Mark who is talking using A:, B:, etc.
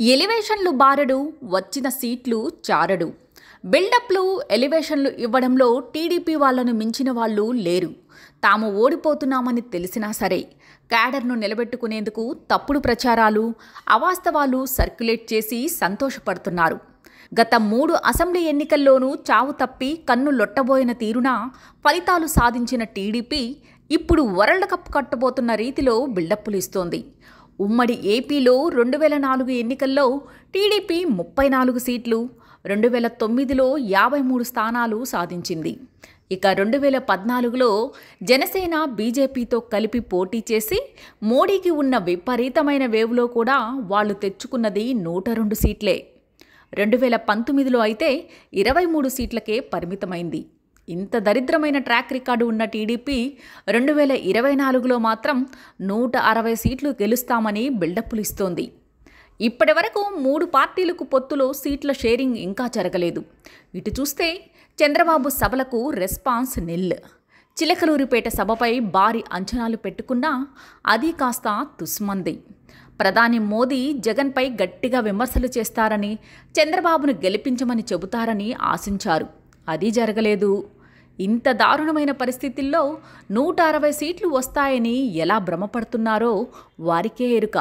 A: ఎలివేషన్లు బారడు, వచ్చిన సీట్లు చారడు. బిల్డప్లు, ఎలివేషన్లు ఇవ్వడంలో టీడీపీ వాళ్లను మించిన వాళ్ళు లేరు. తాము ఓడిపోతున్నామని తెలిసినా సరే క్యాడర్ను నిలబెట్టుకునేందుకు తప్పుడు ప్రచారాలు, అవాస్తవాలు సర్క్యులేట్ చేసి సంతోషపడుతున్నారు. గత 3 అసెంబ్లీ ఎన్నికల్లోనూ చావు తప్పి కన్ను లొట్టబోయిన తీరున ఫలితాలు సాధించిన టీడీపీ ఇప్పుడు వరల్డ్ కప్ కట్టబోతున్న రీతిలో బిల్డప్లు ఇస్తోంది. ఉమ్మడి ఏపీలో 2004 ఎన్నికల్లో టీడీపీ 34 సీట్లు, 2009లో 53 స్థానాలు సాధించింది. ఇక 2014లో జనసేన, బీజేపీతో కలిపి పోటీ చేసి మోడీకి ఉన్న విపరీతమైన వేవ్లో కూడా వాళ్ళు తెచ్చుకున్నది 102 సీట్లే. 2019లో అయితే 23 సీట్లకే పరిమితమైంది. ఇంత దరిద్రమైన ట్రాక్ రికార్డు ఉన్న టీడీపీ 2024లో మాత్రం 160 సీట్లు గెలుస్తామని బిల్డప్లు ఇస్తోంది. ఇప్పటి వరకు 3 పార్టీలకు పొత్తులో సీట్ల షేరింగ్ ఇంకా జరగలేదు. ఇటు చూస్తే చంద్రబాబు సభలకు రెస్పాన్స్ నిల్. చిలకలూరిపేట సభపై భారీ అంచనాలు పెట్టుకున్నా అది కాస్త తుస్మంది. ప్రధాని మోదీ జగన్పై గట్టిగా విమర్శలు చేస్తారని, చంద్రబాబును గెలిపించమని చెబుతారని ఆశించారు. అది జరగలేదు. ఇంత దారుణమైన పరిస్థితుల్లో 160 సీట్లు వస్తాయని ఎలా భ్రమపడుతున్నారో వారికే ఎరుక.